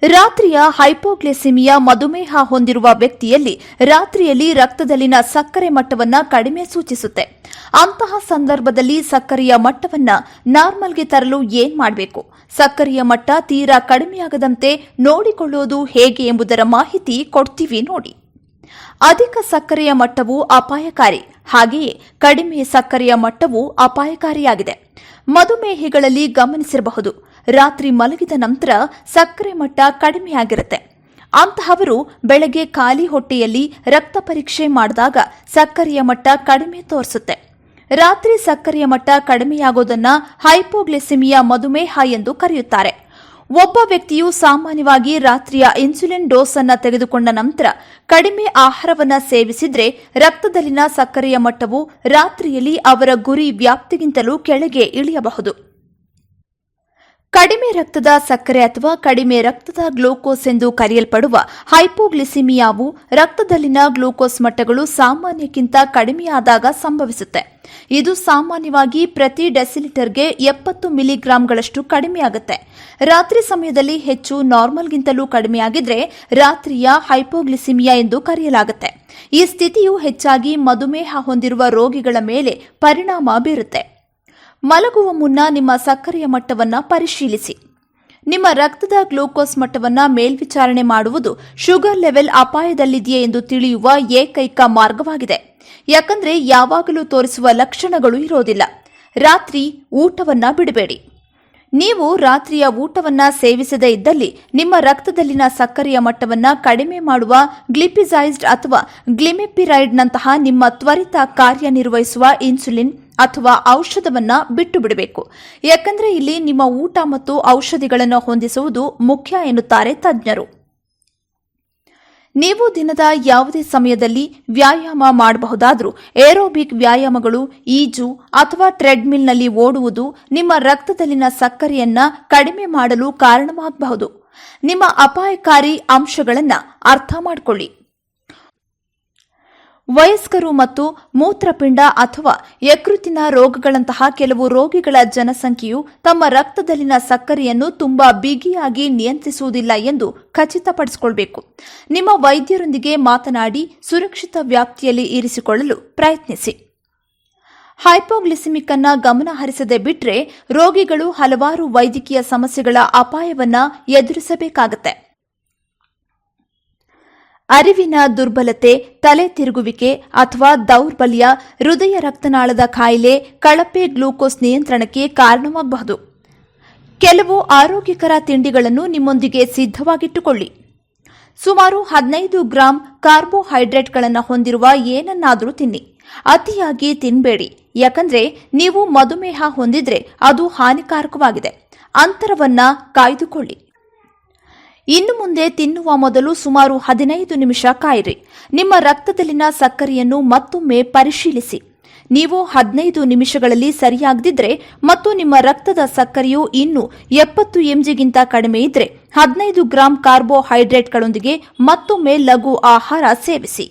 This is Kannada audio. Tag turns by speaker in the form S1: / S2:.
S1: ರಾತ್ರಿಯ ಹೈಪೋಗ್ಲಿಸಿಮಿಯಾ ಮಧುಮೇಹ ಹೊಂದಿರುವ ವ್ಯಕ್ತಿಯಲ್ಲಿ ರಾತ್ರಿಯಲ್ಲಿ ರಕ್ತದಲ್ಲಿನ ಸಕ್ಕರೆ ಮಟ್ಟವನ್ನು ಕಡಿಮೆ ಸೂಚಿಸುತ್ತೆ. ಅಂತಹ ಸಂದರ್ಭದಲ್ಲಿ ಸಕ್ಕರೆಯ ಮಟ್ಟವನ್ನು ನಾರ್ಮಲ್ಗೆ ತರಲು ಏನ್ ಮಾಡಬೇಕು, ಸಕ್ಕರೆಯ ಮಟ್ಟ ತೀರಾ ಕಡಿಮೆಯಾಗದಂತೆ ನೋಡಿಕೊಳ್ಳುವುದು ಹೇಗೆ ಎಂಬುದರ ಮಾಹಿತಿ ಕೊಡ್ತೀವಿ ನೋಡಿ. ಅಧಿಕ ಸಕ್ಕರೆಯ ಮಟ್ಟವು ಅಪಾಯಕಾರಿ, ಹಾಗೆಯೇ ಕಡಿಮೆ ಸಕ್ಕರೆಯ ಮಟ್ಟವು ಅಪಾಯಕಾರಿಯಾಗಿದೆ. ಮಧುಮೇಹಿಗಳಲ್ಲಿ ಗಮನಿಸಿರಬಹುದು, ರಾತ್ರಿ ಮಲಗಿದ ನಂತರ ಸಕ್ಕರೆ ಮಟ್ಟ ಕಡಿಮೆಯಾಗಿರುತ್ತೆ. ಅಂತಹವರು ಬೆಳಗ್ಗೆ ಖಾಲಿ ಹೊಟ್ಟೆಯಲ್ಲಿ ರಕ್ತ ಪರೀಕ್ಷೆ ಮಾಡಿದಾಗ ಸಕ್ಕರೆಯ ಮಟ್ಟ ಕಡಿಮೆ ತೋರಿಸುತ್ತೆ. ರಾತ್ರಿ ಸಕ್ಕರೆಯ ಮಟ್ಟ ಕಡಿಮೆಯಾಗೋದನ್ನ ಹೈಪೋಗ್ಲಿಸಿಮಿಯಾ ಮಧುಮೇಹ ಎಂದು ಕರೆಯುತ್ತಾರೆ. ಒಬ್ಬ ವ್ಯಕ್ತಿಯು ಸಾಮಾನ್ಯವಾಗಿ ರಾತ್ರಿಯ ಇನ್ಸುಲಿನ್ ಡೋಸ್ ಅನ್ನು ತೆಗೆದುಕೊಂಡ ನಂತರ ಕಡಿಮೆ ಆಹಾರವನ್ನು ಸೇವಿಸಿದರೆ ರಕ್ತದಲ್ಲಿನ ಸಕ್ಕರೆಯ ಮಟ್ಟವು ರಾತ್ರಿಯಲ್ಲಿ ಅವರ ಗುರಿ ವ್ಯಾಪ್ತಿಗಿಂತಲೂ ಕೆಳಗೆ ಇಳಿಯಬಹುದು. ಕಡಿಮೆ ರಕ್ತದ ಸಕ್ಕರೆ ಅಥವಾ ಕಡಿಮೆ ರಕ್ತದ ಗ್ಲೂಕೋಸ್ ಎಂದು ಕರೆಯಲ್ಪಡುವ ಹೈಪೋಗ್ಲಿಸಿಮಿಯಾವು ರಕ್ತದಲ್ಲಿನ ಗ್ಲೂಕೋಸ್ ಮಟ್ಟಗಳು ಸಾಮಾನ್ಯಕ್ಕಿಂತ ಕಡಿಮೆಯಾದಾಗ ಸಂಭವಿಸುತ್ತೆ. ಇದು ಸಾಮಾನ್ಯವಾಗಿ ಪ್ರತಿ ಡೆಸಿಲಿಟರ್ಗೆ 70 ಮಿಲಿಗ್ರಾಂಗಳಷ್ಟು ಕಡಿಮೆಯಾಗುತ್ತೆ. ರಾತ್ರಿ ಸಮಯದಲ್ಲಿ ಹೆಚ್ಚು ನಾರ್ಮಲ್ಗಿಂತಲೂ ಕಡಿಮೆಯಾಗಿದ್ರೆ ರಾತ್ರಿಯ ಹೈಪೋಗ್ಲಿಸಿಮಿಯಾ ಎಂದು ಕರೆಯಲಾಗುತ್ತೆ. ಈ ಸ್ಥಿತಿಯು ಹೆಚ್ಚಾಗಿ ಮಧುಮೇಹ ಹೊಂದಿರುವ ರೋಗಿಗಳ ಮೇಲೆ ಪರಿಣಾಮ ಬೀರುತ್ತೆ. ಮಲಗುವ ಮುನ್ನ ನಿಮ್ಮ ಸಕ್ಕರೆಯ ಮಟ್ಟವನ್ನು ಪರಿಶೀಲಿಸಿ. ನಿಮ್ಮ ರಕ್ತದ ಗ್ಲೂಕೋಸ್ ಮಟ್ಟವನ್ನು ಮೇಲ್ವಿಚಾರಣೆ ಮಾಡುವುದು ಶುಗರ್ ಲೆವೆಲ್ ಅಪಾಯದಲ್ಲಿದೆಯೇ ಎಂದು ತಿಳಿಯುವ ಏಕೈಕ ಮಾರ್ಗವಾಗಿದೆ. ಯಾಕಂದ್ರೆ ಯಾವಾಗಲೂ ತೋರಿಸುವ ಲಕ್ಷಣಗಳು ಇರೋದಿಲ್ಲ. ರಾತ್ರಿ ಊಟವನ್ನ ಬಿಡಬೇಡಿ. ನೀವು ರಾತ್ರಿಯ ಊಟವನ್ನ ಸೇವಿಸದೇ ಇದ್ದಲ್ಲಿ ನಿಮ್ಮ ರಕ್ತದಲ್ಲಿನ ಸಕ್ಕರೆಯ ಮಟ್ಟವನ್ನು ಕಡಿಮೆ ಮಾಡುವ ಗ್ಲಿಪಿಸೈಡ್ ಅಥವಾ ಗ್ಲಿಮೆಪಿರೈಡ್ನಂತಹ ನಿಮ್ಮ ತ್ವರಿತ ಕಾರ್ಯನಿರ್ವಹಿಸುವ ಇನ್ಸುಲಿನ್ ಅಥವಾ ಔಷಧವನ್ನ ಬಿಟ್ಟು ಬಿಡಬೇಕು. ಯಾಕಂದ್ರೆ ಇಲ್ಲಿ ನಿಮ್ಮ ಊಟ ಮತ್ತು ಔಷಧಿಗಳನ್ನು ಹೊಂದಿಸುವುದು ಮುಖ್ಯ ಎನ್ನುತ್ತಾರೆ ತಜ್ಞರು. ನೀವು ದಿನದ ಯಾವುದೇ ಸಮಯದಲ್ಲಿ ವ್ಯಾಯಾಮ ಮಾಡಬಹುದಾದರೂ ಏರೋಬಿಕ್ ವ್ಯಾಯಾಮಗಳು, ಈಜು ಅಥವಾ ಟ್ರೆಡ್ಮಿಲ್ನಲ್ಲಿ ಓಡುವುದು ನಿಮ್ಮ ರಕ್ತದಲ್ಲಿನ ಸಕ್ಕರೆಯನ್ನ ಕಡಿಮೆ ಮಾಡಲು ಕಾರಣವಾಗಬಹುದು. ನಿಮ್ಮ ಅಪಾಯಕಾರಿ ಅಂಶಗಳನ್ನು ಅರ್ಥ ಮಾಡಿಕೊಳ್ಳಿ. ವಯಸ್ಕರು ಮತ್ತು ಮೂತ್ರಪಿಂಡ ಅಥವಾ ಯಕೃತ್ತಿನ ರೋಗಗಳಂತಹ ಕೆಲವು ರೋಗಿಗಳ ಜನಸಂಖ್ಯೆಯು ತಮ್ಮ ರಕ್ತದಲ್ಲಿನ ಸಕ್ಕರೆಯನ್ನು ತುಂಬಾ ಬಿಗಿಯಾಗಿ ನಿಯಂತ್ರಿಸುವುದಿಲ್ಲ ಎಂದು ಖಚಿತಪಡಿಸಿಕೊಳ್ಳಬೇಕು. ನಿಮ್ಮ ವೈದ್ಯರೊಂದಿಗೆ ಮಾತನಾಡಿ ಸುರಕ್ಷಿತ ವ್ಯಾಪ್ತಿಯಲ್ಲಿ ಇರಿಸಿಕೊಳ್ಳಲು ಪ್ರಯತ್ನಿಸಿ. ಹೈಪೋಗ್ಲಿಸಿಮಿಕ್ ಅನ್ನು ಗಮನ ಹರಿಸದೆ ಬಿಟ್ಟರೆ ರೋಗಿಗಳು ಹಲವಾರು ವೈದ್ಯಕೀಯ ಸಮಸ್ಯೆಗಳ ಅಪಾಯವನ್ನು ಎದುರಿಸಬೇಕಾಗುತ್ತೆ. ಅರಿವಿನ ದುರ್ಬಲತೆ, ತಲೆ ತಿರುಗುವಿಕೆ ಅಥವಾ ದೌರ್ಬಲ್ಯ, ಹೃದಯ ರಕ್ತನಾಳದ ಕಾಯಿಲೆ, ಕಳಪೆ ಗ್ಲೂಕೋಸ್ ನಿಯಂತ್ರಣಕ್ಕೆ ಕಾರಣವಾಗಬಹುದು. ಕೆಲವು ಆರೋಗ್ಯಕರ ತಿಂಡಿಗಳನ್ನು ನಿಮ್ಮೊಂದಿಗೆ ಸಿದ್ಧವಾಗಿಟ್ಟುಕೊಳ್ಳಿ. ಸುಮಾರು 15 ಗ್ರಾಂ ಕಾರ್ಬೋಹೈಡ್ರೇಟ್ಗಳನ್ನು ಹೊಂದಿರುವ ಏನನ್ನಾದರೂ ತಿನ್ನಿ. ಅತಿಯಾಗಿ ತಿನ್ನಬೇಡಿ, ಯಾಕಂದ್ರೆ ನೀವು ಮಧುಮೇಹ ಹೊಂದಿದ್ರೆ ಅದು ಹಾನಿಕಾರಕವಾಗಿದೆ. ಅಂತರವನ್ನ ಕಾಯ್ದುಕೊಳ್ಳಿ. ಇನ್ನು ಮುಂದೆ ತಿನ್ನುವ ಮೊದಲು ಸುಮಾರು 15 ನಿಮಿಷ ಕಾಯಿರಿ. ನಿಮ್ಮ ರಕ್ತದಲ್ಲಿನ ಸಕ್ಕರೆಯನ್ನು ಮತ್ತೊಮ್ಮೆ ಪರಿಶೀಲಿಸಿ. ನೀವು 15 ನಿಮಿಷಗಳಲ್ಲಿ ಸರಿಯಾಗದಿದ್ರೆ ಮತ್ತು ನಿಮ್ಮ ರಕ್ತದ ಸಕ್ಕರೆಯು ಇನ್ನೂ 70 mgಗಿಂತ ಕಡಿಮೆ ಇದ್ರೆ 15 ಗ್ರಾಂ ಕಾರ್ಬೋಹೈಡ್ರೇಟ್ಗಳೊಂದಿಗೆ ಮತ್ತೊಮ್ಮೆ ಲಘು ಆಹಾರ ಸೇವಿಸಿ.